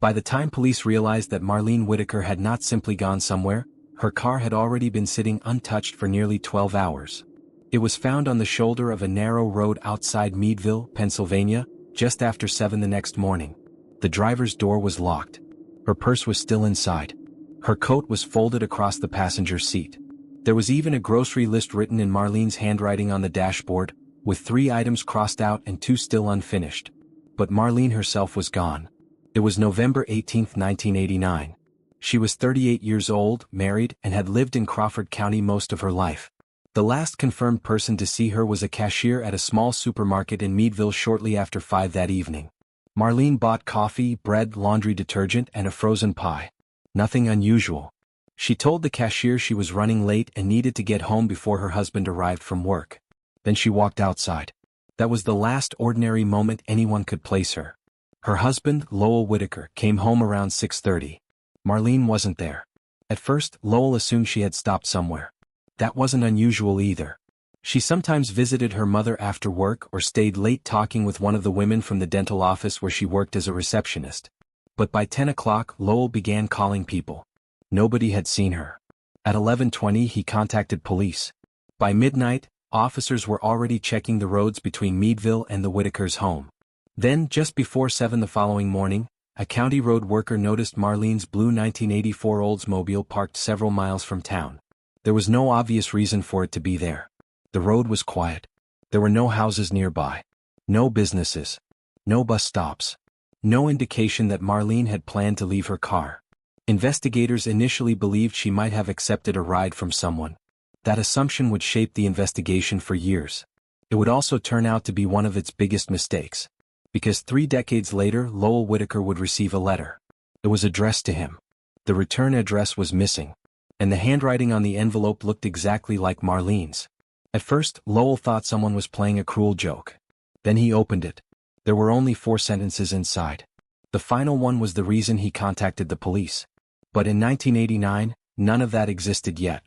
By the time police realized that Marlene Whitaker had not simply gone somewhere, her car had already been sitting untouched for nearly 12 hours. It was found on the shoulder of a narrow road outside Meadville, Pennsylvania, just after 7 the next morning. The driver's door was locked. Her purse was still inside. Her coat was folded across the passenger seat. There was even a grocery list written in Marlene's handwriting on the dashboard, with 3 items crossed out and 2 still unfinished. But Marlene herself was gone. It was November 18, 1989. She was 38 years old, married, and had lived in Crawford County most of her life. The last confirmed person to see her was a cashier at a small supermarket in Meadville shortly after 5 that evening. Marlene bought coffee, bread, laundry detergent, and a frozen pie. Nothing unusual. She told the cashier she was running late and needed to get home before her husband arrived from work. Then she walked outside. That was the last ordinary moment anyone could place her. Her husband, Lowell Whitaker, came home around 6:30. Marlene wasn't there. At first, Lowell assumed she had stopped somewhere. That wasn't unusual either. She sometimes visited her mother after work or stayed late talking with one of the women from the dental office where she worked as a receptionist. But by 10 o'clock, Lowell began calling people. Nobody had seen her. At 11:20, he contacted police. By midnight, officers were already checking the roads between Meadville and the Whitakers' home. Then, just before 7 the following morning, a county road worker noticed Marlene's blue 1984 Oldsmobile parked several miles from town. There was no obvious reason for it to be there. The road was quiet. There were no houses nearby. No businesses. No bus stops. No indication that Marlene had planned to leave her car. Investigators initially believed she might have accepted a ride from someone. That assumption would shape the investigation for years. It would also turn out to be one of its biggest mistakes. Because 3 decades later, Lowell Whitaker would receive a letter. It was addressed to him. The return address was missing. And the handwriting on the envelope looked exactly like Marlene's. At first, Lowell thought someone was playing a cruel joke. Then he opened it. There were only 4 sentences inside. The final one was the reason he contacted the police. But in 1989, none of that existed yet.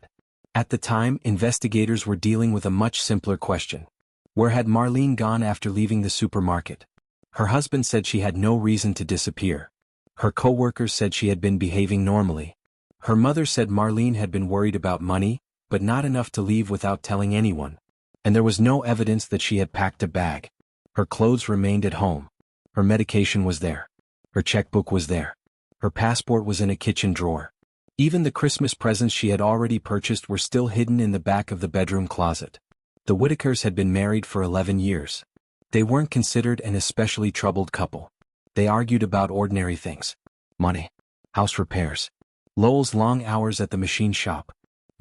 At the time, investigators were dealing with a much simpler question. Where had Marlene gone after leaving the supermarket? Her husband said she had no reason to disappear. Her co-workers said she had been behaving normally. Her mother said Marlene had been worried about money, but not enough to leave without telling anyone. And there was no evidence that she had packed a bag. Her clothes remained at home. Her medication was there. Her checkbook was there. Her passport was in a kitchen drawer. Even the Christmas presents she had already purchased were still hidden in the back of the bedroom closet. The Whitakers had been married for 11 years. They weren't considered an especially troubled couple. They argued about ordinary things. Money. House repairs. Lowell's long hours at the machine shop.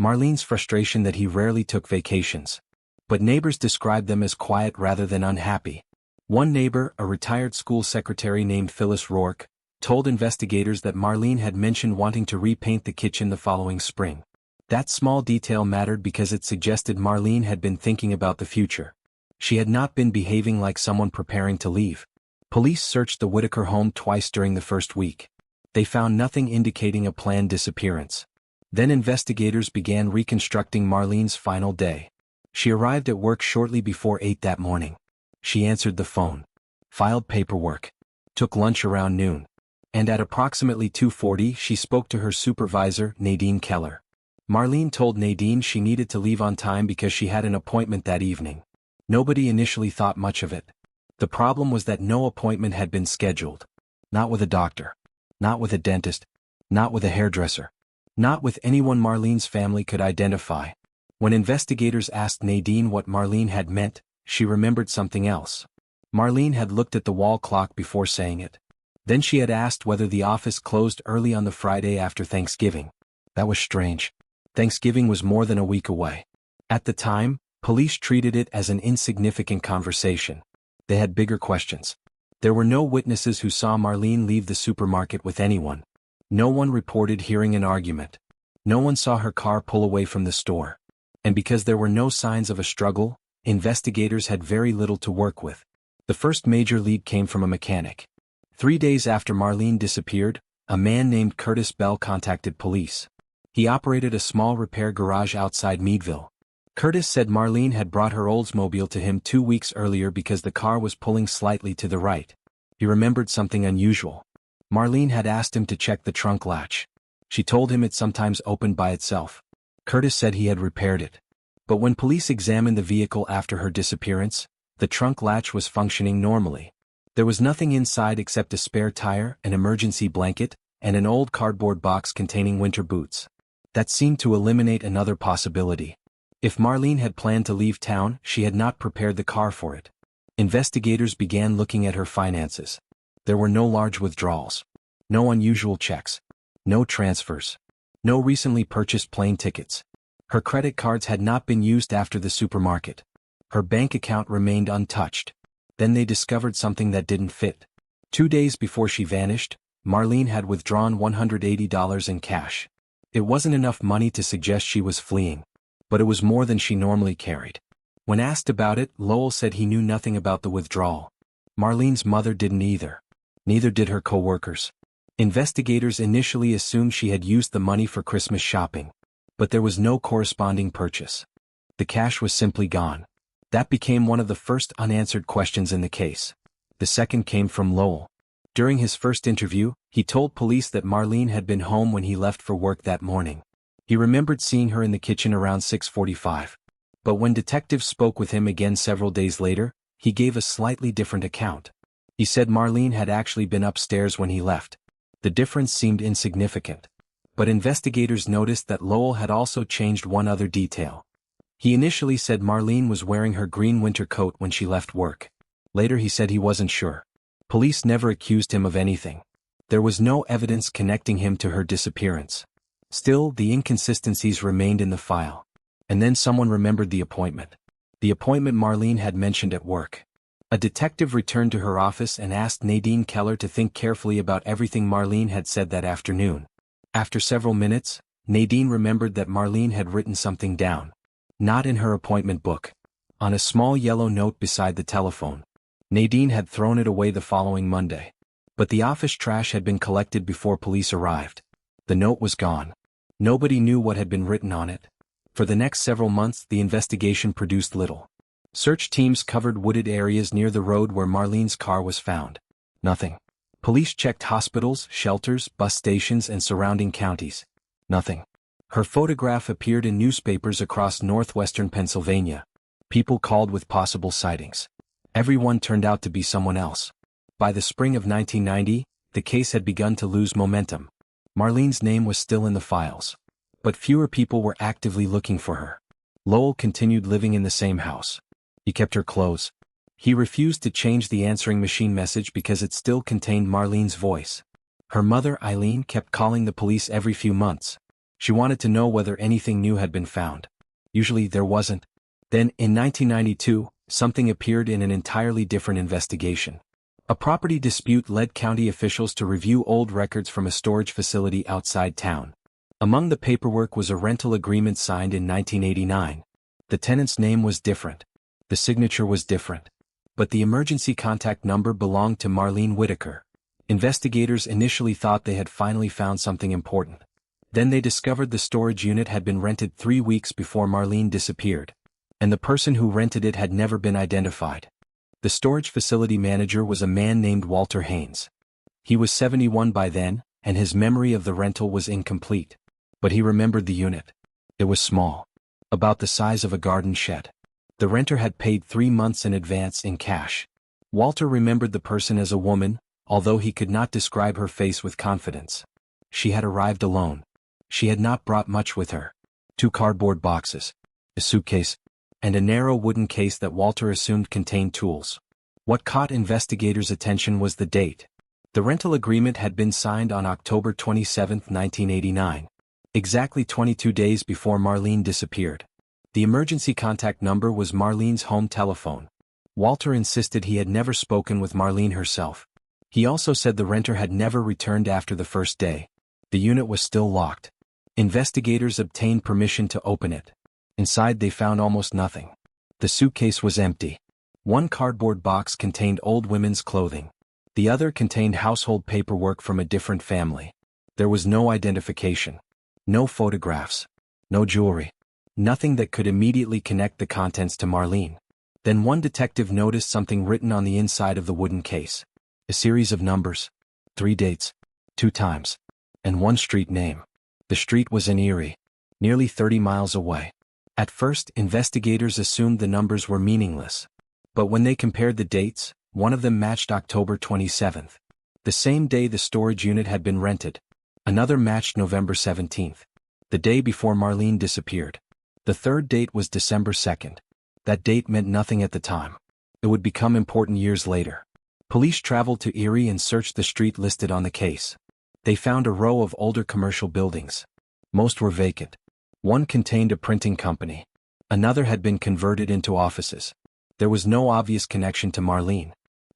Marlene's frustration that he rarely took vacations. But neighbors described them as quiet rather than unhappy. One neighbor, a retired school secretary named Phyllis Rourke, told investigators that Marlene had mentioned wanting to repaint the kitchen the following spring. That small detail mattered because it suggested Marlene had been thinking about the future. She had not been behaving like someone preparing to leave. Police searched the Whitaker home twice during the first week. They found nothing indicating a planned disappearance. Then investigators began reconstructing Marlene's final day. She arrived at work shortly before 8 that morning. She answered the phone, filed paperwork, took lunch around noon, and at approximately 2:40 she spoke to her supervisor, Nadine Keller. Marlene told Nadine she needed to leave on time because she had an appointment that evening. Nobody initially thought much of it. The problem was that no appointment had been scheduled. Not with a doctor. Not with a dentist. Not with a hairdresser. Not with anyone Marlene's family could identify. When investigators asked Nadine what Marlene had meant, she remembered something else. Marlene had looked at the wall clock before saying it. Then she had asked whether the office closed early on the Friday after Thanksgiving. That was strange. Thanksgiving was more than a week away. At the time, police treated it as an insignificant conversation. They had bigger questions. There were no witnesses who saw Marlene leave the supermarket with anyone. No one reported hearing an argument. No one saw her car pull away from the store. And because there were no signs of a struggle, investigators had very little to work with. The first major lead came from a mechanic. 3 days after Marlene disappeared, a man named Curtis Bell contacted police. He operated a small repair garage outside Meadville. Curtis said Marlene had brought her Oldsmobile to him 2 weeks earlier because the car was pulling slightly to the right. He remembered something unusual. Marlene had asked him to check the trunk latch. She told him it sometimes opened by itself. Curtis said he had repaired it. But when police examined the vehicle after her disappearance, the trunk latch was functioning normally. There was nothing inside except a spare tire, an emergency blanket, and an old cardboard box containing winter boots. That seemed to eliminate another possibility. If Marlene had planned to leave town, she had not prepared the car for it. Investigators began looking at her finances. There were no large withdrawals. No unusual checks. No transfers. No recently purchased plane tickets. Her credit cards had not been used after the supermarket. Her bank account remained untouched. Then they discovered something that didn't fit. 2 days before she vanished, Marlene had withdrawn $180 in cash. It wasn't enough money to suggest she was fleeing, but it was more than she normally carried. When asked about it, Lowell said he knew nothing about the withdrawal. Marlene's mother didn't either. Neither did her co-workers. Investigators initially assumed she had used the money for Christmas shopping, but there was no corresponding purchase. The cash was simply gone. That became one of the first unanswered questions in the case. The second came from Lowell. During his first interview, he told police that Marlene had been home when he left for work that morning. He remembered seeing her in the kitchen around 6:45. But when detectives spoke with him again several days later, he gave a slightly different account. He said Marlene had actually been upstairs when he left. The difference seemed insignificant. But investigators noticed that Lowell had also changed one other detail. He initially said Marlene was wearing her green winter coat when she left work. Later he said he wasn't sure. Police never accused him of anything. There was no evidence connecting him to her disappearance. Still, the inconsistencies remained in the file. And then someone remembered the appointment. The appointment Marlene had mentioned at work. A detective returned to her office and asked Nadine Keller to think carefully about everything Marlene had said that afternoon. After several minutes, Nadine remembered that Marlene had written something down. Not in her appointment book. On a small yellow note beside the telephone. Nadine had thrown it away the following Monday. But the office trash had been collected before police arrived. The note was gone. Nobody knew what had been written on it. For the next several months, the investigation produced little. Search teams covered wooded areas near the road where Marlene's car was found. Nothing. Police checked hospitals, shelters, bus stations, and surrounding counties. Nothing. Her photograph appeared in newspapers across northwestern Pennsylvania. People called with possible sightings. Everyone turned out to be someone else. By the spring of 1990, the case had begun to lose momentum. Marlene's name was still in the files. But fewer people were actively looking for her. Lowell continued living in the same house. He kept her clothes. He refused to change the answering machine message because it still contained Marlene's voice. Her mother, Eileen, kept calling the police every few months. She wanted to know whether anything new had been found. Usually there wasn't. Then, in 1992, something appeared in an entirely different investigation. A property dispute led county officials to review old records from a storage facility outside town. Among the paperwork was a rental agreement signed in 1989. The tenant's name was different. The signature was different. But the emergency contact number belonged to Marlene Whitaker. Investigators initially thought they had finally found something important. Then they discovered the storage unit had been rented 3 weeks before Marlene disappeared. And the person who rented it had never been identified. The storage facility manager was a man named Walter Haynes. He was 71 by then, and his memory of the rental was incomplete. But he remembered the unit. It was small. About the size of a garden shed. The renter had paid 3 months in advance in cash. Walter remembered the person as a woman, although he could not describe her face with confidence. She had arrived alone. She had not brought much with her. 2 cardboard boxes, a suitcase, and a narrow wooden case that Walter assumed contained tools. What caught investigators' attention was the date. The rental agreement had been signed on October 27, 1989. Exactly 22 days before Marlene disappeared. The emergency contact number was Marlene's home telephone. Walter insisted he had never spoken with Marlene herself. He also said the renter had never returned after the first day. The unit was still locked. Investigators obtained permission to open it. Inside they found almost nothing. The suitcase was empty. 1 cardboard box contained old women's clothing. The other contained household paperwork from a different family. There was no identification. No photographs. No jewelry. Nothing that could immediately connect the contents to Marlene. Then one detective noticed something written on the inside of the wooden case. A series of numbers. 3 dates. 2 times. And one street name. The street was in Erie, nearly 30 miles away. At first, investigators assumed the numbers were meaningless. But when they compared the dates, one of them matched October 27th, the same day the storage unit had been rented. Another matched November 17th, the day before Marlene disappeared. The third date was December 2nd. That date meant nothing at the time. It would become important years later. Police traveled to Erie and searched the street listed on the case. They found a row of older commercial buildings. Most were vacant. One contained a printing company. Another had been converted into offices. There was no obvious connection to Marlene.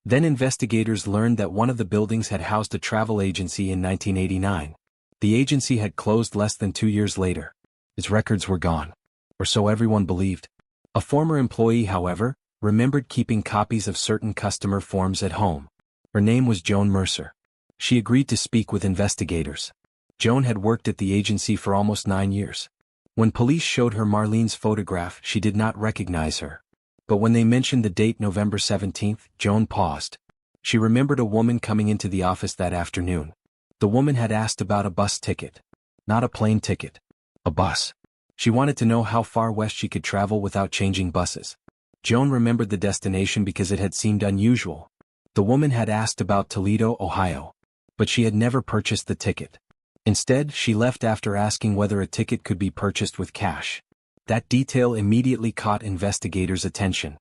Then investigators learned that one of the buildings had housed a travel agency in 1989. The agency had closed less than 2 years later. Its records were gone. Or so everyone believed. A former employee, however, remembered keeping copies of certain customer forms at home. Her name was Joan Mercer. She agreed to speak with investigators. Joan had worked at the agency for almost 9 years. When police showed her Marlene's photograph, she did not recognize her. But when they mentioned the date November 17th, Joan paused. She remembered a woman coming into the office that afternoon. The woman had asked about a bus ticket. Not a plane ticket. A bus. She wanted to know how far west she could travel without changing buses. Joan remembered the destination because it had seemed unusual. The woman had asked about Toledo, Ohio. But she had never purchased the ticket. Instead, she left after asking whether a ticket could be purchased with cash. That detail immediately caught investigators' attention.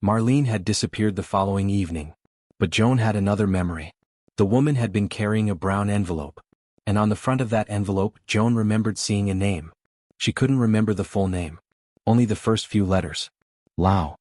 Marlene had disappeared the following evening. But Joan had another memory. The woman had been carrying a brown envelope. And on the front of that envelope, Joan remembered seeing a name. She couldn't remember the full name. Only the first few letters. Lau.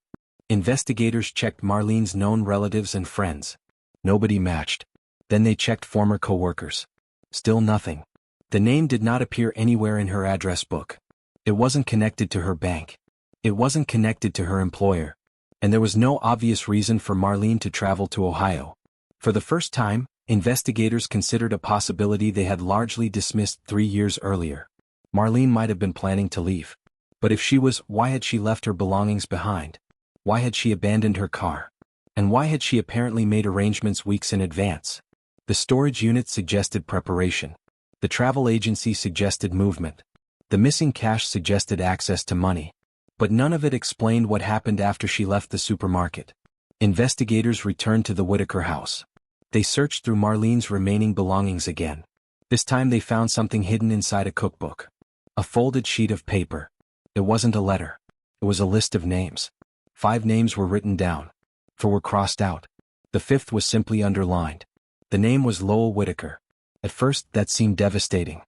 Investigators checked Marlene's known relatives and friends. Nobody matched. Then they checked former co-workers. Still nothing. The name did not appear anywhere in her address book. It wasn't connected to her bank. It wasn't connected to her employer. And there was no obvious reason for Marlene to travel to Ohio. For the first time, investigators considered a possibility they had largely dismissed 3 years earlier. Marlene might have been planning to leave. But if she was, why had she left her belongings behind? Why had she abandoned her car? And why had she apparently made arrangements weeks in advance? The storage unit suggested preparation. The travel agency suggested movement. The missing cash suggested access to money. But none of it explained what happened after she left the supermarket. Investigators returned to the Whitaker house. They searched through Marlene's remaining belongings again. This time they found something hidden inside a cookbook. A folded sheet of paper. It wasn't a letter. It was a list of names. 5 names were written down. 4 were crossed out. The 5th was simply underlined. The name was Lowell Whitaker. At first, that seemed devastating.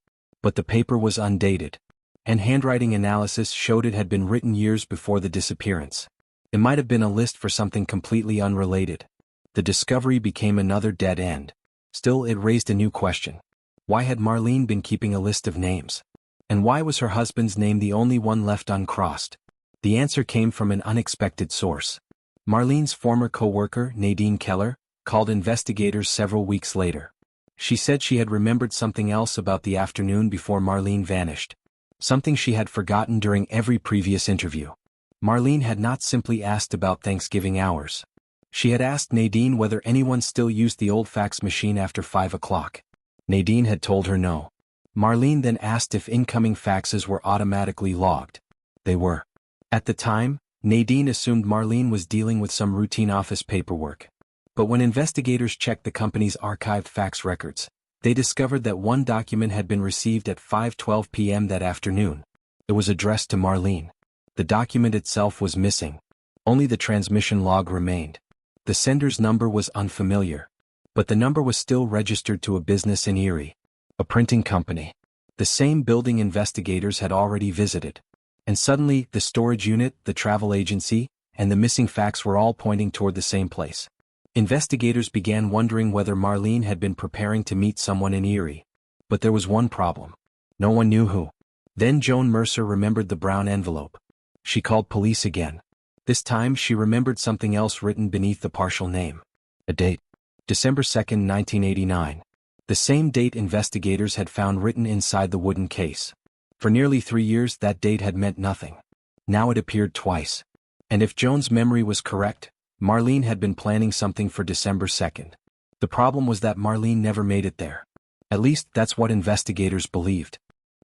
But the paper was undated. And handwriting analysis showed it had been written years before the disappearance. It might have been a list for something completely unrelated. The discovery became another dead end. Still, it raised a new question. Why had Marlene been keeping a list of names? And why was her husband's name the only one left uncrossed? The answer came from an unexpected source. Marlene's former co-worker, Nadine Keller, called investigators several weeks later. She said she had remembered something else about the afternoon before Marlene vanished. Something she had forgotten during every previous interview. Marlene had not simply asked about Thanksgiving hours. She had asked Nadine whether anyone still used the old fax machine after 5 o'clock. Nadine had told her no. Marlene then asked if incoming faxes were automatically logged. They were. At the time, Nadine assumed Marlene was dealing with some routine office paperwork. But when investigators checked the company's archived fax records, they discovered that one document had been received at 5:12 p.m. that afternoon. It was addressed to Marlene. The document itself was missing. Only the transmission log remained. The sender's number was unfamiliar. But the number was still registered to a business in Erie. A printing company. The same building investigators had already visited. And suddenly, the storage unit, the travel agency, and the missing fax were all pointing toward the same place. Investigators began wondering whether Marlene had been preparing to meet someone in Erie. But there was one problem. No one knew who. Then Joan Mercer remembered the brown envelope. She called police again. This time she remembered something else written beneath the partial name. A date. December 2nd, 1989. The same date investigators had found written inside the wooden case. For nearly 3 years that date had meant nothing. Now it appeared twice. And if Joan's memory was correct, Marlene had been planning something for December 2nd. The problem was that Marlene never made it there. At least that's what investigators believed.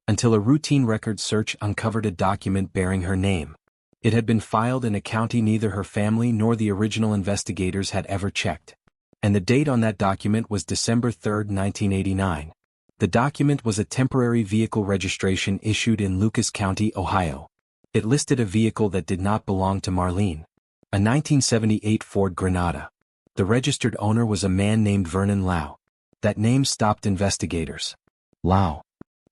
Until a routine record search uncovered a document bearing her name. It had been filed in a county neither her family nor the original investigators had ever checked. And the date on that document was December 3, 1989. The document was a temporary vehicle registration issued in Lucas County, Ohio. It listed a vehicle that did not belong to Marlene. A 1978 Ford Granada. The registered owner was a man named Vernon Lau. That name stopped investigators. Lau.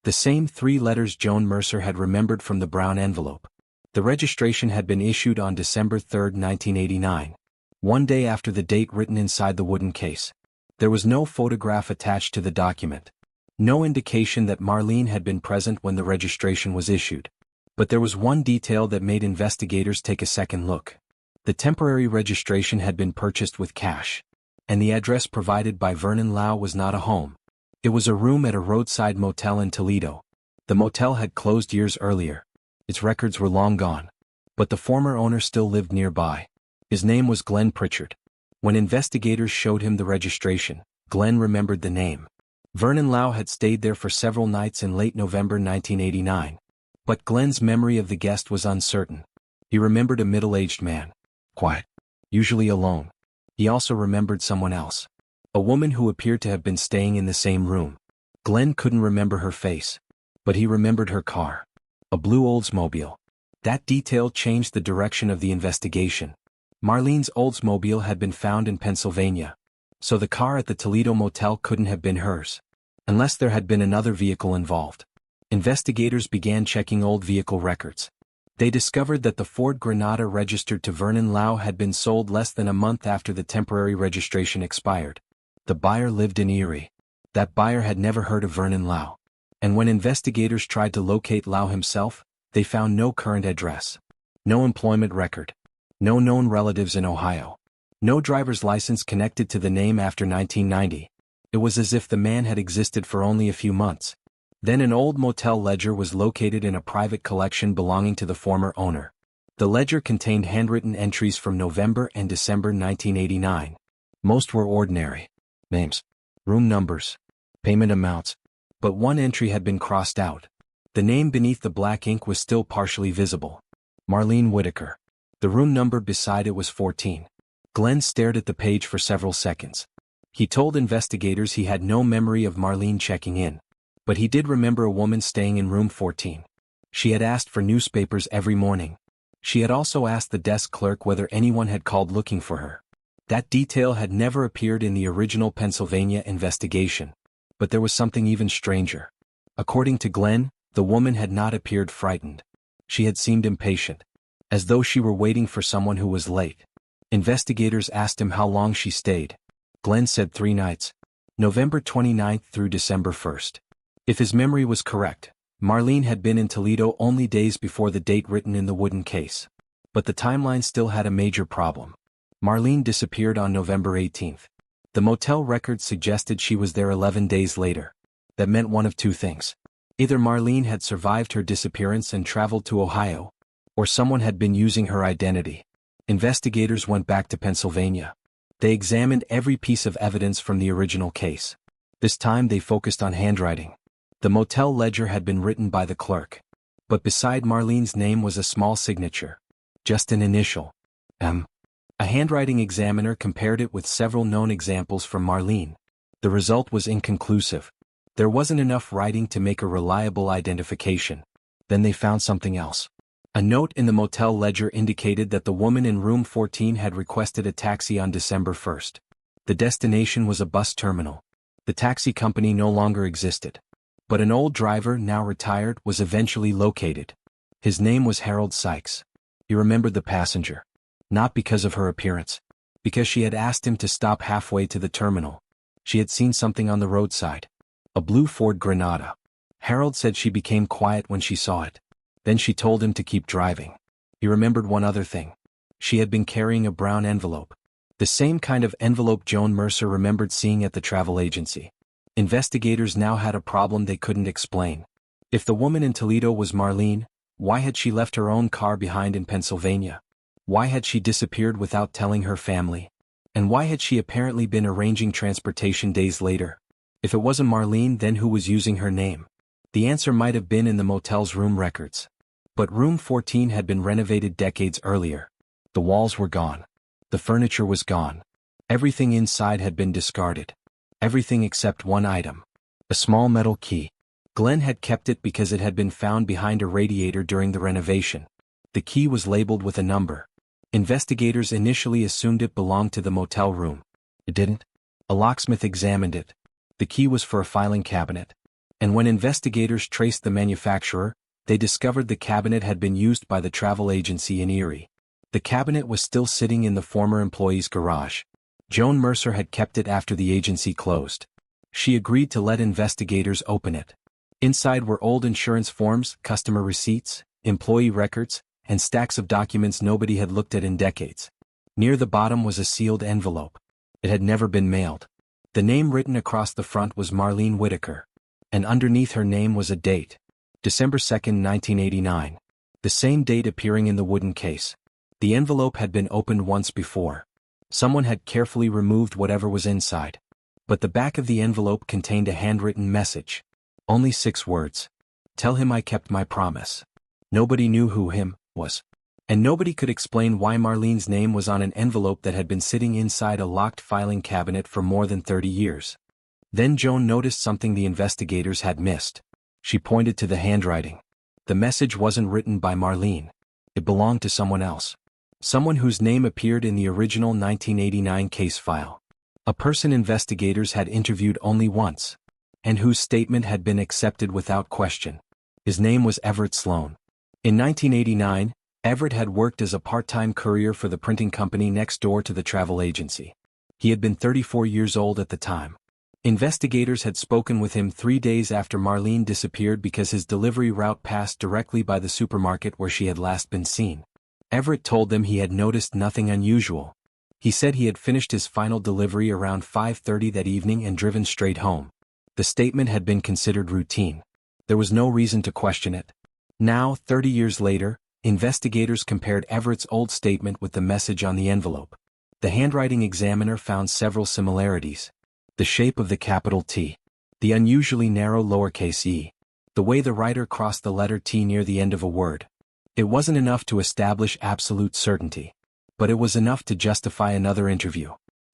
The same three letters Joan Mercer had remembered from the brown envelope. The registration had been issued on December 3, 1989. One day after the date written inside the wooden case. There was no photograph attached to the document. No indication that Marlene had been present when the registration was issued. But there was one detail that made investigators take a second look. The temporary registration had been purchased with cash. And the address provided by Vernon Lau was not a home. It was a room at a roadside motel in Toledo. The motel had closed years earlier. Its records were long gone. But the former owner still lived nearby. His name was Glenn Pritchard. When investigators showed him the registration, Glenn remembered the name. Vernon Lau had stayed there for several nights in late November 1989. But Glenn's memory of the guest was uncertain. He remembered a middle-aged man. Quiet. Usually alone. He also remembered someone else. A woman who appeared to have been staying in the same room. Glenn couldn't remember her face. But he remembered her car. A blue Oldsmobile. That detail changed the direction of the investigation. Marlene's Oldsmobile had been found in Pennsylvania. So the car at the Toledo motel couldn't have been hers. Unless there had been another vehicle involved. Investigators began checking old vehicle records. They discovered that the Ford Granada registered to Vernon Lau had been sold less than a month after the temporary registration expired. The buyer lived in Erie. That buyer had never heard of Vernon Lau. And when investigators tried to locate Lau himself, they found no current address. No employment record. No known relatives in Ohio. No driver's license connected to the name after 1990. It was as if the man had existed for only a few months. Then an old motel ledger was located in a private collection belonging to the former owner. The ledger contained handwritten entries from November and December 1989. Most were ordinary. Names. Room numbers. Payment amounts. But one entry had been crossed out. The name beneath the black ink was still partially visible. Marlene Whitaker. The room number beside it was 14. Glenn stared at the page for several seconds. He told investigators he had no memory of Marlene checking in. But he did remember a woman staying in room 14. She had asked for newspapers every morning. She had also asked the desk clerk whether anyone had called looking for her. That detail had never appeared in the original Pennsylvania investigation. But there was something even stranger. According to Glenn, the woman had not appeared frightened. She had seemed impatient. As though she were waiting for someone who was late. Investigators asked him how long she stayed. Glenn said 3 nights. November 29th through December 1st. If his memory was correct, Marlene had been in Toledo only days before the date written in the wooden case. But the timeline still had a major problem. Marlene disappeared on November 18th. The motel records suggested she was there 11 days later. That meant one of two things. Either Marlene had survived her disappearance and traveled to Ohio, or someone had been using her identity. Investigators went back to Pennsylvania. They examined every piece of evidence from the original case. This time they focused on handwriting. The motel ledger had been written by the clerk. But beside Marlene's name was a small signature. Just an initial. M. A handwriting examiner compared it with several known examples from Marlene. The result was inconclusive. There wasn't enough writing to make a reliable identification. Then they found something else. A note in the motel ledger indicated that the woman in room 14 had requested a taxi on December 1st. The destination was a bus terminal. The taxi company no longer existed. But an old driver, now retired, was eventually located. His name was Harold Sykes. He remembered the passenger. Not because of her appearance. Because she had asked him to stop halfway to the terminal. She had seen something on the roadside. A blue Ford Granada. Harold said she became quiet when she saw it. Then she told him to keep driving. He remembered one other thing. She had been carrying a brown envelope. The same kind of envelope Joan Mercer remembered seeing at the travel agency. Investigators now had a problem they couldn't explain. If the woman in Toledo was Marlene, why had she left her own car behind in Pennsylvania? Why had she disappeared without telling her family? And why had she apparently been arranging transportation days later? If it wasn't Marlene, then who was using her name? The answer might have been in the motel's room records. But room 14 had been renovated decades earlier. The walls were gone. The furniture was gone. Everything inside had been discarded. Everything except one item. A small metal key. Glenn had kept it because it had been found behind a radiator during the renovation. The key was labeled with a number. Investigators initially assumed it belonged to the motel room. It didn't. A locksmith examined it. The key was for a filing cabinet. And when investigators traced the manufacturer, they discovered the cabinet had been used by the travel agency in Erie. The cabinet was still sitting in the former employee's garage. Joan Mercer had kept it after the agency closed. She agreed to let investigators open it. Inside were old insurance forms, customer receipts, employee records, and stacks of documents nobody had looked at in decades. Near the bottom was a sealed envelope. It had never been mailed. The name written across the front was Marlene Whitaker. And underneath her name was a date. December 2, 1989. The same date appearing in the wooden case. The envelope had been opened once before. Someone had carefully removed whatever was inside. But the back of the envelope contained a handwritten message. Only 6 words. Tell him I kept my promise. Nobody knew who him was. And nobody could explain why Marlene's name was on an envelope that had been sitting inside a locked filing cabinet for more than 30 years. Then Joan noticed something the investigators had missed. She pointed to the handwriting. The message wasn't written by Marlene. It belonged to someone else. Someone whose name appeared in the original 1989 case file. A person investigators had interviewed only once. And whose statement had been accepted without question. His name was Everett Sloan. In 1989, Everett had worked as a part-time courier for the printing company next door to the travel agency. He had been 34 years old at the time. Investigators had spoken with him 3 days after Marlene disappeared because his delivery route passed directly by the supermarket where she had last been seen. Everett told them he had noticed nothing unusual. He said he had finished his final delivery around 5:30 that evening and driven straight home. The statement had been considered routine. There was no reason to question it. Now, 30 years later, investigators compared Everett's old statement with the message on the envelope. The handwriting examiner found several similarities. The shape of the capital T. The unusually narrow lowercase e. The way the writer crossed the letter T near the end of a word. It wasn't enough to establish absolute certainty. But it was enough to justify another interview.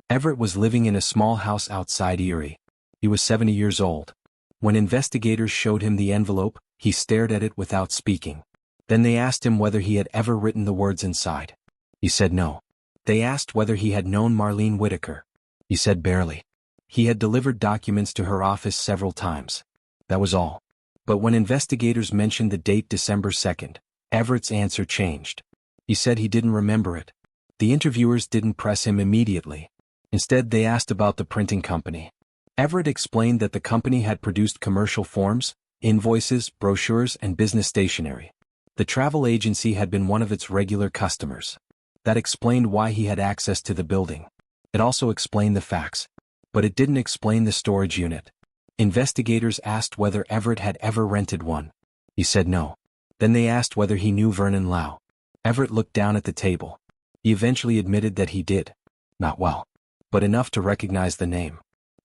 Everett was living in a small house outside Erie. He was 70 years old. When investigators showed him the envelope, he stared at it without speaking. Then they asked him whether he had ever written the words inside. He said no. They asked whether he had known Marlene Whitaker. He said barely. He had delivered documents to her office several times. That was all. But when investigators mentioned the date December 2nd, Everett's answer changed. He said he didn't remember it. The interviewers didn't press him immediately. Instead, they asked about the printing company. Everett explained that the company had produced commercial forms, invoices, brochures, and business stationery. The travel agency had been one of its regular customers. That explained why he had access to the building. It also explained the fax. But it didn't explain the storage unit. Investigators asked whether Everett had ever rented one. He said no. Then they asked whether he knew Vernon Lau. Everett looked down at the table. He eventually admitted that he did. Not well. But enough to recognize the name.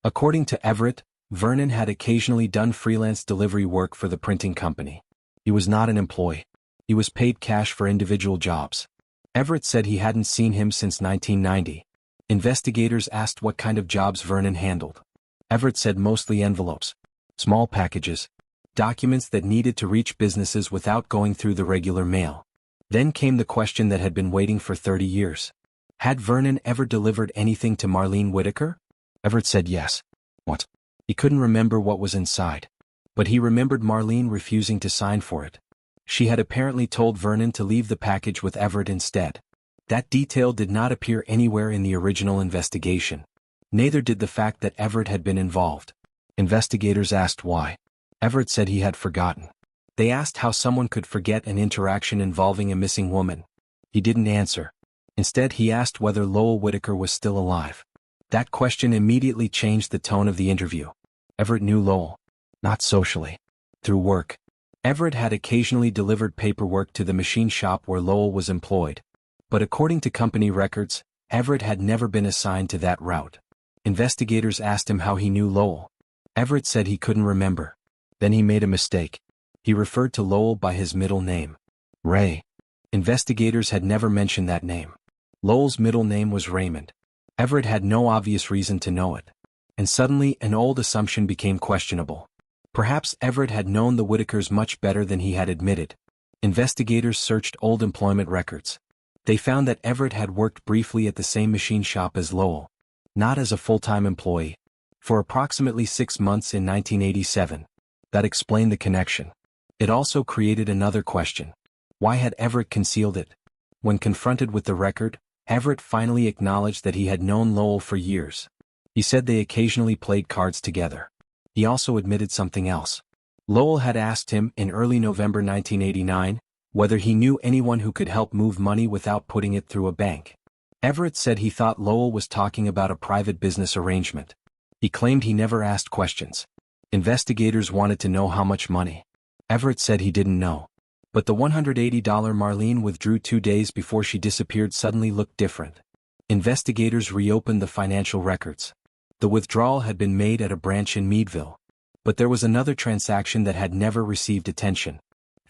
According to Everett, Vernon had occasionally done freelance delivery work for the printing company. He was not an employee. He was paid cash for individual jobs. Everett said he hadn't seen him since 1990. Investigators asked what kind of jobs Vernon handled. Everett said mostly envelopes. Small packages. Documents that needed to reach businesses without going through the regular mail. Then came the question that had been waiting for 30 years. Had Vernon ever delivered anything to Marlene Whitaker? Everett said yes. What? He couldn't remember what was inside. But he remembered Marlene refusing to sign for it. She had apparently told Vernon to leave the package with Everett instead. That detail did not appear anywhere in the original investigation. Neither did the fact that Everett had been involved. Investigators asked why. Everett said he had forgotten. They asked how someone could forget an interaction involving a missing woman. He didn't answer. Instead, he asked whether Lowell Whitaker was still alive. That question immediately changed the tone of the interview. Everett knew Lowell. Not socially. Through work. Everett had occasionally delivered paperwork to the machine shop where Lowell was employed. But according to company records, Everett had never been assigned to that route. Investigators asked him how he knew Lowell. Everett said he couldn't remember. Then he made a mistake. He referred to Lowell by his middle name, Ray. Investigators had never mentioned that name. Lowell's middle name was Raymond. Everett had no obvious reason to know it. And suddenly, an old assumption became questionable. Perhaps Everett had known the Whitakers much better than he had admitted. Investigators searched old employment records. They found that Everett had worked briefly at the same machine shop as Lowell. Not as a full-time employee. For approximately 6 months in 1987. That explained the connection. It also created another question. Why had Everett concealed it? When confronted with the record, Everett finally acknowledged that he had known Lowell for years. He said they occasionally played cards together. He also admitted something else. Lowell had asked him in early November 1989 whether he knew anyone who could help move money without putting it through a bank. Everett said he thought Lowell was talking about a private business arrangement. He claimed he never asked questions. Investigators wanted to know how much money. Everett said he didn't know. But the $180 Marlene withdrew 2 days before she disappeared suddenly looked different. Investigators reopened the financial records. The withdrawal had been made at a branch in Meadville. But there was another transaction that had never received attention.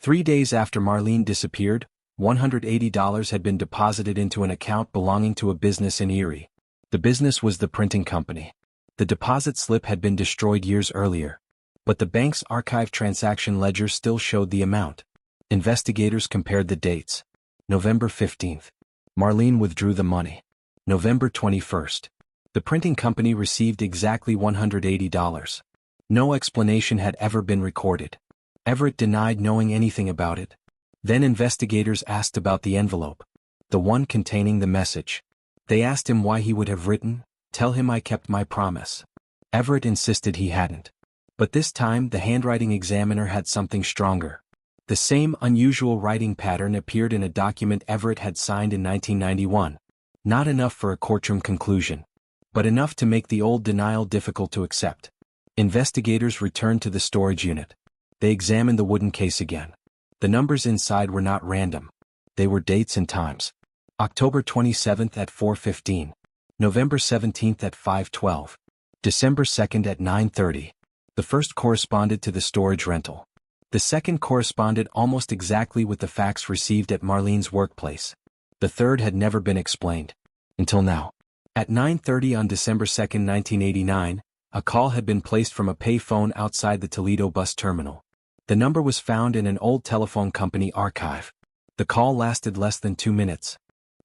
3 days after Marlene disappeared, $180 had been deposited into an account belonging to a business in Erie. The business was the printing company. The deposit slip had been destroyed years earlier. But the bank's archived transaction ledger still showed the amount. Investigators compared the dates. November 15th. Marlene withdrew the money. November 21st. The printing company received exactly $180. No explanation had ever been recorded. Everett denied knowing anything about it. Then investigators asked about the envelope. The one containing the message. They asked him why he would have written, "Tell him I kept my promise." Everett insisted he hadn't. But this time the handwriting examiner had something stronger. The same unusual writing pattern appeared in a document Everett had signed in 1991. Not enough for a courtroom conclusion. But enough to make the old denial difficult to accept. Investigators returned to the storage unit. They examined the wooden case again. The numbers inside were not random. They were dates and times. October 27th at 4:15. November 17th at 5:12. December 2nd at 9:30. The first corresponded to the storage rental. The second corresponded almost exactly with the facts received at Marlene's workplace. The third had never been explained. Until now. At 9:30 on December 2nd, 1989, a call had been placed from a pay phone outside the Toledo bus terminal. The number was found in an old telephone company archive. The call lasted less than 2 minutes.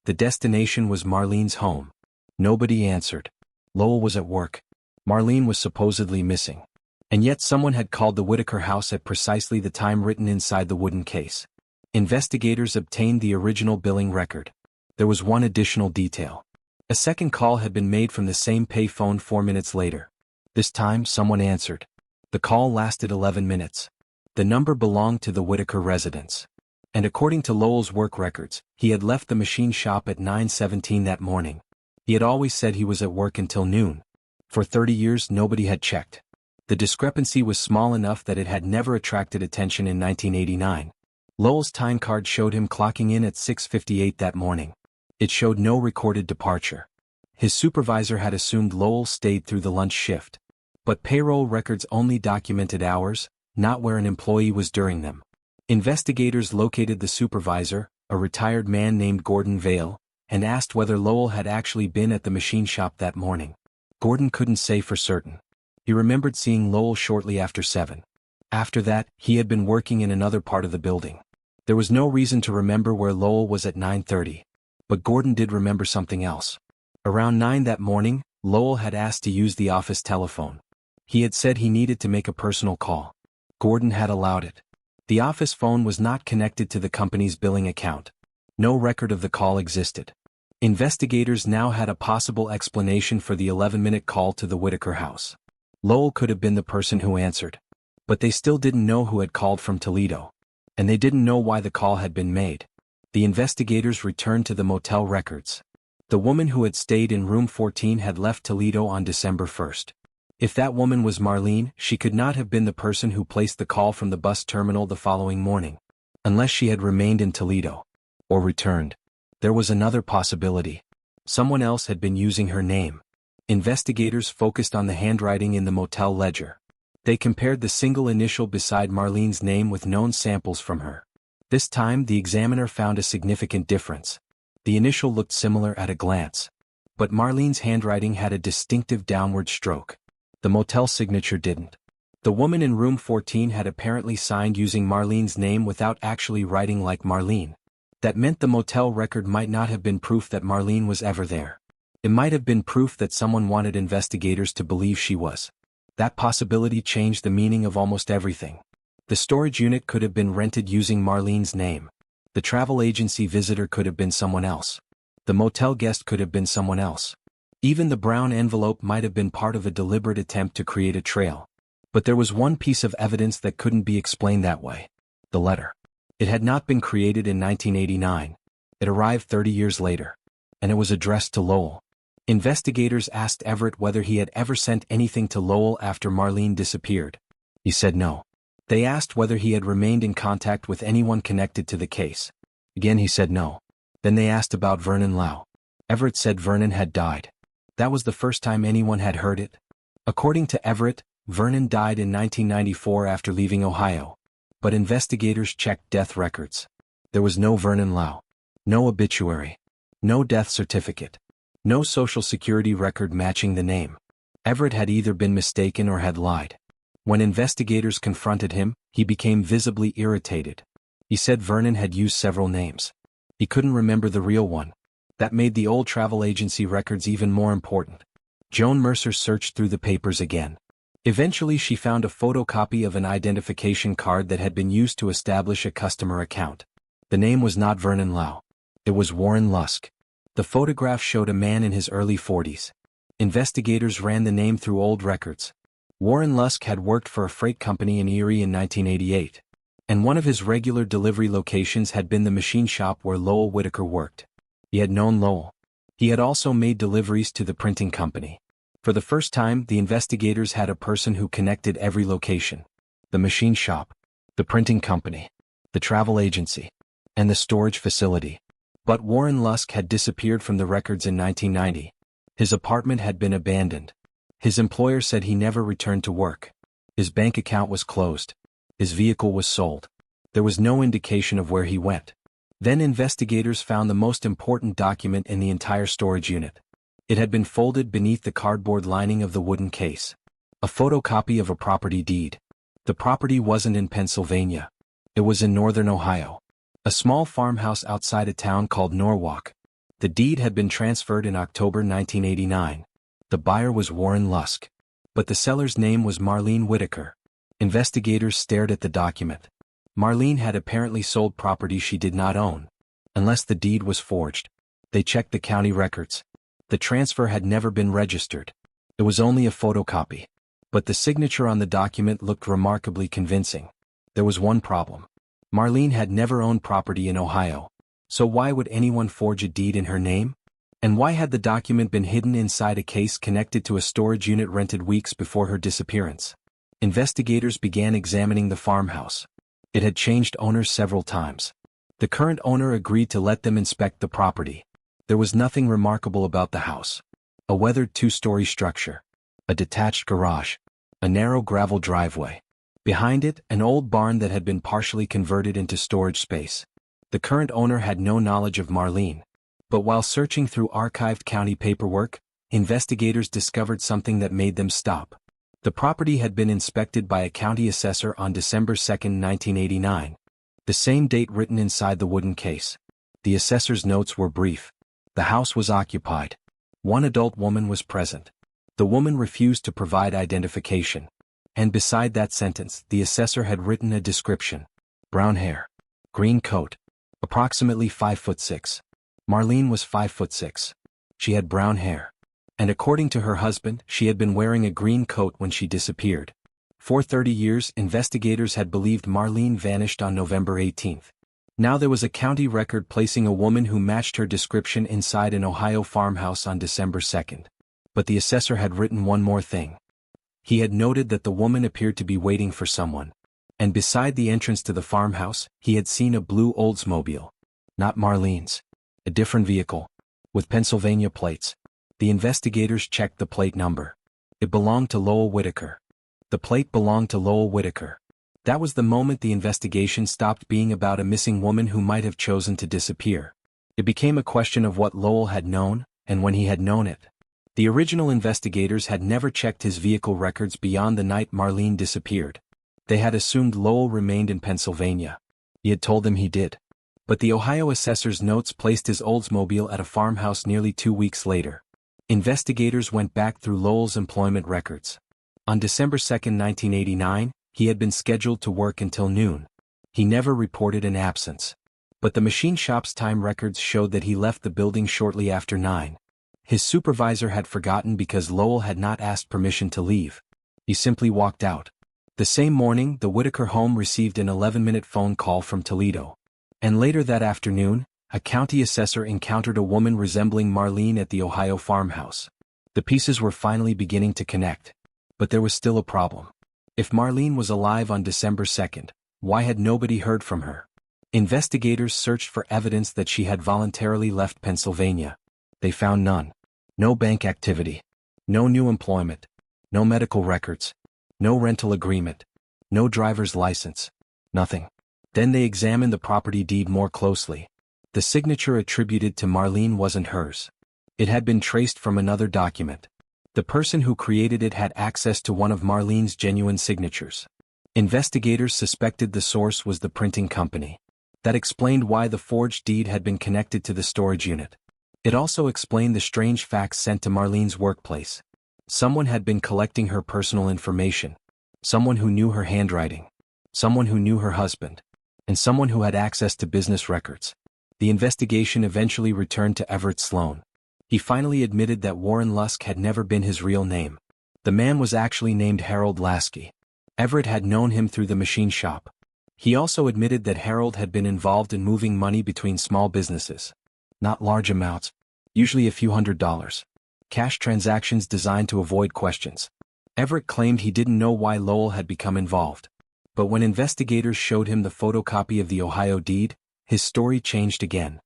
The destination was Marlene's home. Nobody answered. Lowell was at work. Marlene was supposedly missing. And yet someone had called the Whitaker house at precisely the time written inside the wooden case. Investigators obtained the original billing record. There was one additional detail. A second call had been made from the same pay phone 4 minutes later. This time someone answered. The call lasted 11 minutes. The number belonged to the Whitaker residence. And according to Lowell's work records, he had left the machine shop at 9:17 that morning. He had always said he was at work until noon. For 30 years nobody had checked. The discrepancy was small enough that it had never attracted attention in 1989. Lowell's time card showed him clocking in at 6:58 that morning. It showed no recorded departure. His supervisor had assumed Lowell stayed through the lunch shift. But payroll records only documented hours, not where an employee was during them. Investigators located the supervisor, a retired man named Gordon Vale, and asked whether Lowell had actually been at the machine shop that morning. Gordon couldn't say for certain. He remembered seeing Lowell shortly after 7. After that, he had been working in another part of the building. There was no reason to remember where Lowell was at 9:30. But Gordon did remember something else. Around 9 that morning, Lowell had asked to use the office telephone. He had said he needed to make a personal call. Gordon had allowed it. The office phone was not connected to the company's billing account. No record of the call existed. Investigators now had a possible explanation for the 11-minute call to the Whitaker house. Lowell could have been the person who answered. But they still didn't know who had called from Toledo. And they didn't know why the call had been made. The investigators returned to the motel records. The woman who had stayed in room 14 had left Toledo on December 1st. If that woman was Marlene, she could not have been the person who placed the call from the bus terminal the following morning. Unless she had remained in Toledo. Or returned. There was another possibility. Someone else had been using her name. Investigators focused on the handwriting in the motel ledger. They compared the single initial beside Marlene's name with known samples from her. This time the examiner found a significant difference. The initial looked similar at a glance. But Marlene's handwriting had a distinctive downward stroke. The motel signature didn't. The woman in room 14 had apparently signed using Marlene's name without actually writing like Marlene. That meant the motel record might not have been proof that Marlene was ever there. It might have been proof that someone wanted investigators to believe she was. That possibility changed the meaning of almost everything. The storage unit could have been rented using Marlene's name. The travel agency visitor could have been someone else. The motel guest could have been someone else. Even the brown envelope might have been part of a deliberate attempt to create a trail. But there was one piece of evidence that couldn't be explained that way. The letter. It had not been created in 1989. It arrived 30 years later. And it was addressed to Lowell. Investigators asked Everett whether he had ever sent anything to Lowell after Marlene disappeared. He said no. They asked whether he had remained in contact with anyone connected to the case. Again he said no. Then they asked about Vernon Lau. Everett said Vernon had died. That was the first time anyone had heard it. According to Everett, Vernon died in 1994 after leaving Ohio. But investigators checked death records. There was no Vernon Lau. No obituary. No death certificate. No social security record matching the name. Everett had either been mistaken or had lied. When investigators confronted him, he became visibly irritated. He said Vernon had used several names. He couldn't remember the real one. That made the old travel agency records even more important. Joan Mercer searched through the papers again. Eventually she found a photocopy of an identification card that had been used to establish a customer account. The name was not Vernon Lau. It was Warren Lusk. The photograph showed a man in his early 40s. Investigators ran the name through old records. Warren Lusk had worked for a freight company in Erie in 1988. And one of his regular delivery locations had been the machine shop where Lowell Whitaker worked. He had known Lowell. He had also made deliveries to the printing company. For the first time, the investigators had a person who connected every location. The machine shop, the printing company, the travel agency, and the storage facility. But Warren Lusk had disappeared from the records in 1990. His apartment had been abandoned. His employer said he never returned to work. His bank account was closed. His vehicle was sold. There was no indication of where he went. Then investigators found the most important document in the entire storage unit. It had been folded beneath the cardboard lining of the wooden case. A photocopy of a property deed. The property wasn't in Pennsylvania. It was in northern Ohio. A small farmhouse outside a town called Norwalk. The deed had been transferred in October 1989. The buyer was Warren Lusk. But the seller's name was Marlene Whitaker. Investigators stared at the document. Marlene had apparently sold property she did not own. Unless the deed was forged. They checked the county records. The transfer had never been registered. It was only a photocopy. But the signature on the document looked remarkably convincing. There was one problem. Marlene had never owned property in Ohio. So why would anyone forge a deed in her name? And why had the document been hidden inside a case connected to a storage unit rented weeks before her disappearance? Investigators began examining the farmhouse. It had changed owners several times. The current owner agreed to let them inspect the property. There was nothing remarkable about the house. A weathered two-story structure. A detached garage. A narrow gravel driveway. Behind it, an old barn that had been partially converted into storage space. The current owner had no knowledge of Marlene. But while searching through archived county paperwork, investigators discovered something that made them stop. The property had been inspected by a county assessor on December 2, 1989. The same date written inside the wooden case. The assessor's notes were brief. The house was occupied. One adult woman was present. The woman refused to provide identification. And beside that sentence, the assessor had written a description. Brown hair. Green coat. Approximately 5'6". Marlene was 5'6". She had brown hair. And according to her husband, she had been wearing a green coat when she disappeared. For 30 years, investigators had believed Marlene vanished on November 18. Now there was a county record placing a woman who matched her description inside an Ohio farmhouse on December 2. But the assessor had written one more thing. He had noted that the woman appeared to be waiting for someone. And beside the entrance to the farmhouse, he had seen a blue Oldsmobile. Not Marlene's. A different vehicle. With Pennsylvania plates. The investigators checked the plate number. It belonged to Lowell Whitaker. The plate belonged to Lowell Whitaker. That was the moment the investigation stopped being about a missing woman who might have chosen to disappear. It became a question of what Lowell had known, and when he had known it. The original investigators had never checked his vehicle records beyond the night Marlene disappeared. They had assumed Lowell remained in Pennsylvania. He had told them he did. But the Ohio assessor's notes placed his Oldsmobile at a farmhouse nearly 2 weeks later. Investigators went back through Lowell's employment records. On December 2, 1989, he had been scheduled to work until noon. He never reported an absence. But the machine shop's time records showed that he left the building shortly after 9. His supervisor had forgotten because Lowell had not asked permission to leave. He simply walked out. The same morning, the Whitaker home received an 11-minute phone call from Toledo. And later that afternoon, a county assessor encountered a woman resembling Marlene at the Ohio farmhouse. The pieces were finally beginning to connect. But there was still a problem. If Marlene was alive on December 2nd, why had nobody heard from her? Investigators searched for evidence that she had voluntarily left Pennsylvania. They found none. No bank activity. No new employment. No medical records. No rental agreement. No driver's license. Nothing. Then they examined the property deed more closely. The signature attributed to Marlene wasn't hers. It had been traced from another document. The person who created it had access to one of Marlene's genuine signatures. Investigators suspected the source was the printing company. That explained why the forged deed had been connected to the storage unit. It also explained the strange fax sent to Marlene's workplace. Someone had been collecting her personal information. Someone who knew her handwriting. Someone who knew her husband. And someone who had access to business records. The investigation eventually returned to Everett Sloan. He finally admitted that Warren Lusk had never been his real name. The man was actually named Harold Lasky. Everett had known him through the machine shop. He also admitted that Harold had been involved in moving money between small businesses. Not large amounts, usually a few $100s. Cash transactions designed to avoid questions. Everett claimed he didn't know why Lowell had become involved. But when investigators showed him the photocopy of the Ohio deed, his story changed again.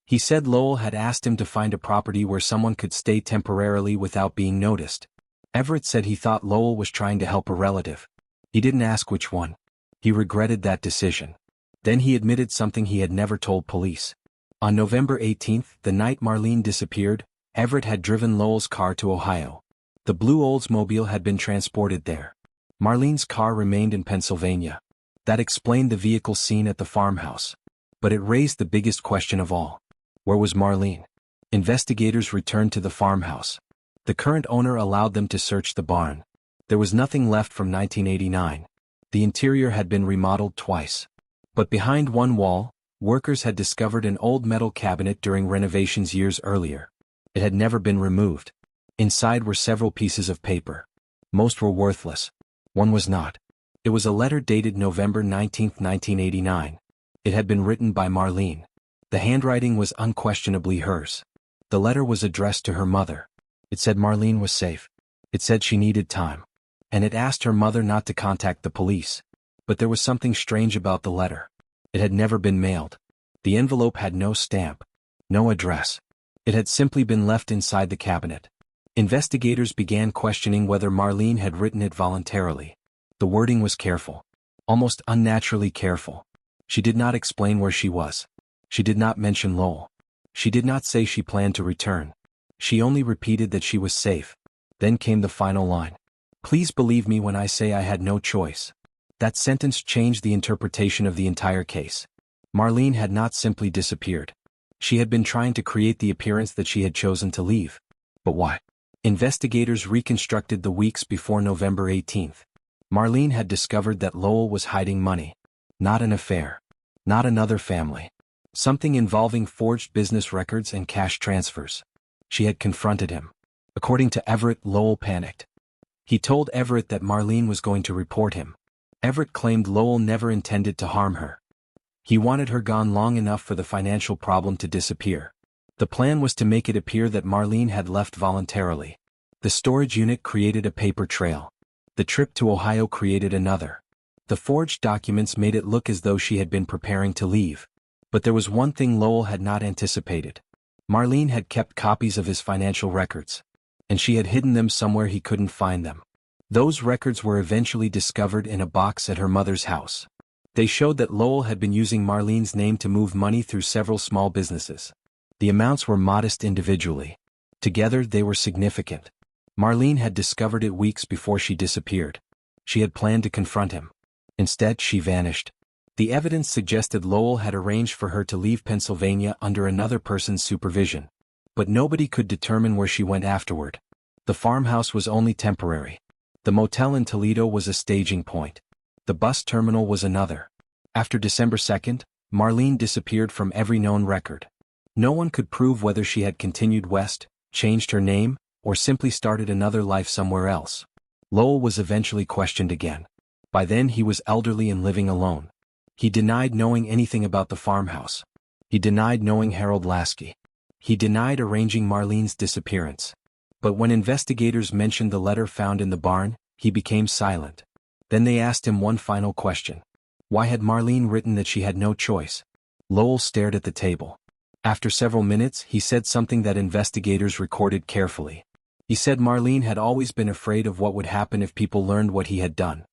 He said Lowell had asked him to find a property where someone could stay temporarily without being noticed. Everett said he thought Lowell was trying to help a relative. He didn't ask which one. He regretted that decision. Then he admitted something he had never told police. On November 18, the night Marlene disappeared, Everett had driven Lowell's car to Ohio. The blue Oldsmobile had been transported there. Marlene's car remained in Pennsylvania. That explained the vehicle seen at the farmhouse. But it raised the biggest question of all. Where was Marlene? Investigators returned to the farmhouse. The current owner allowed them to search the barn. There was nothing left from 1989. The interior had been remodeled twice. But behind one wall, workers had discovered an old metal cabinet during renovations years earlier. It had never been removed. Inside were several pieces of paper. Most were worthless. One was not. It was a letter dated November 19, 1989. It had been written by Marlene. The handwriting was unquestionably hers. The letter was addressed to her mother. It said Marlene was safe. It said she needed time. And it asked her mother not to contact the police. But there was something strange about the letter. It had never been mailed. The envelope had no stamp. No address. It had simply been left inside the cabinet. Investigators began questioning whether Marlene had written it voluntarily. The wording was careful. Almost unnaturally careful. She did not explain where she was. She did not mention Lowell. She did not say she planned to return. She only repeated that she was safe. Then came the final line. Please believe me when I say I had no choice. That sentence changed the interpretation of the entire case. Marlene had not simply disappeared. She had been trying to create the appearance that she had chosen to leave. But why? Investigators reconstructed the weeks before November 18. Marlene had discovered that Lowell was hiding money. Not an affair. Not another family. Something involving forged business records and cash transfers. She had confronted him. According to Everett, Lowell panicked. He told Everett that Marlene was going to report him. Everett claimed Lowell never intended to harm her. He wanted her gone long enough for the financial problem to disappear. The plan was to make it appear that Marlene had left voluntarily. The storage unit created a paper trail. The trip to Ohio created another. The forged documents made it look as though she had been preparing to leave. But there was one thing Lowell had not anticipated. Marlene had kept copies of his financial records. And she had hidden them somewhere he couldn't find them. Those records were eventually discovered in a box at her mother's house. They showed that Lowell had been using Marlene's name to move money through several small businesses. The amounts were modest individually. Together they were significant. Marlene had discovered it weeks before she disappeared. She had planned to confront him. Instead, she vanished. The evidence suggested Lowell had arranged for her to leave Pennsylvania under another person's supervision. But nobody could determine where she went afterward. The farmhouse was only temporary. The motel in Toledo was a staging point. The bus terminal was another. After December 2nd, Marlene disappeared from every known record. No one could prove whether she had continued west, changed her name, or simply started another life somewhere else. Lowell was eventually questioned again. By then he was elderly and living alone. He denied knowing anything about the farmhouse. He denied knowing Harold Lasky. He denied arranging Marlene's disappearance. But when investigators mentioned the letter found in the barn, he became silent. Then they asked him one final question. Why had Marlene written that she had no choice? Lowell stared at the table. After several minutes, he said something that investigators recorded carefully. He said Marlene had always been afraid of what would happen if people learned what he had done.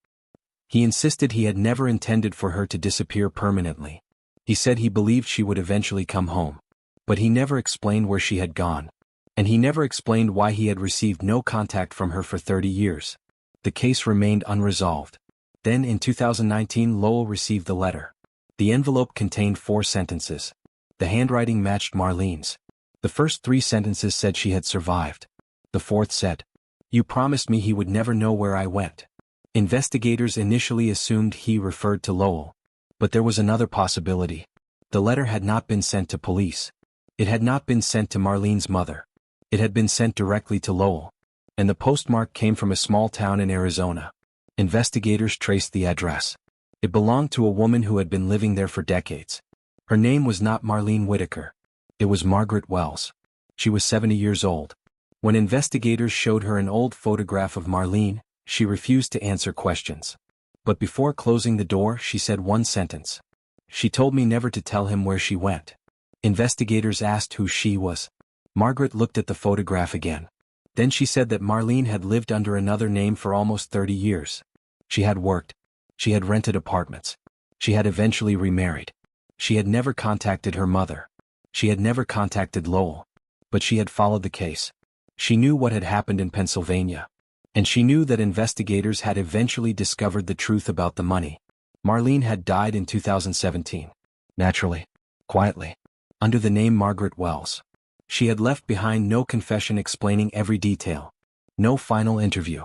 He insisted he had never intended for her to disappear permanently. He said he believed she would eventually come home. But he never explained where she had gone. And he never explained why he had received no contact from her for 30 years. The case remained unresolved. Then in 2019 Lowell received the letter. The envelope contained 4 sentences. The handwriting matched Marlene's. The first 3 sentences said she had survived. The 4th said, "You promised me he would never know where I went." Investigators initially assumed he referred to Lowell. But there was another possibility. The letter had not been sent to police. It had not been sent to Marlene's mother. It had been sent directly to Lowell. And the postmark came from a small town in Arizona. Investigators traced the address. It belonged to a woman who had been living there for decades. Her name was not Marlene Whitaker. It was Margaret Wells. She was 70 years old. When investigators showed her an old photograph of Marlene, she refused to answer questions. But before closing the door, she said one sentence. "She told me never to tell him where she went." Investigators asked who she was. Margaret looked at the photograph again. Then she said that Marlene had lived under another name for almost 30 years. She had worked. She had rented apartments. She had eventually remarried. She had never contacted her mother. She had never contacted Lowell. But she had followed the case. She knew what had happened in Pennsylvania. And she knew that investigators had eventually discovered the truth about the money. Marlene had died in 2017. Naturally. Quietly. Under the name Margaret Wells. She had left behind no confession explaining every detail. No final interview.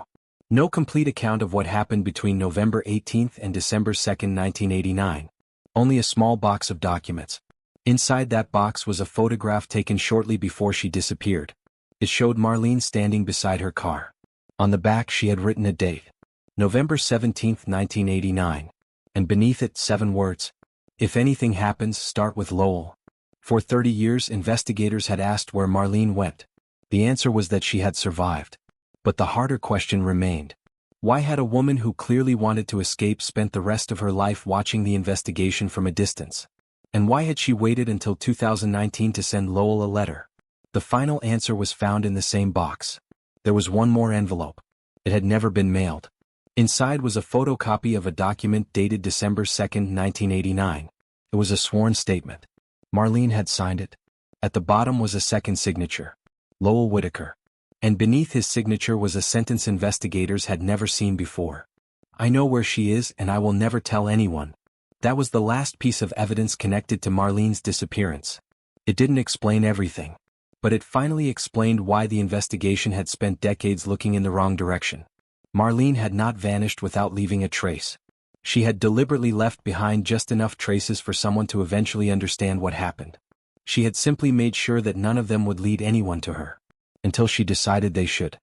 No complete account of what happened between November 18th and December 2nd, 1989. Only a small box of documents. Inside that box was a photograph taken shortly before she disappeared. It showed Marlene standing beside her car. On the back she had written a date. November 17th, 1989. And beneath it 7 words. "If anything happens, start with Lowell." For 30 years investigators had asked where Marlene went. The answer was that she had survived. But the harder question remained. Why had a woman who clearly wanted to escape spent the rest of her life watching the investigation from a distance? And why had she waited until 2019 to send Lowell a letter? The final answer was found in the same box. There was one more envelope. It had never been mailed. Inside was a photocopy of a document dated December 2nd, 1989. It was a sworn statement. Marlene had signed it. At the bottom was a second signature. Lowell Whitaker. And beneath his signature was a sentence investigators had never seen before. "I know where she is and I will never tell anyone." That was the last piece of evidence connected to Marlene's disappearance. It didn't explain everything. But it finally explained why the investigation had spent decades looking in the wrong direction. Marlene had not vanished without leaving a trace. She had deliberately left behind just enough traces for someone to eventually understand what happened. She had simply made sure that none of them would lead anyone to her. Until she decided they should.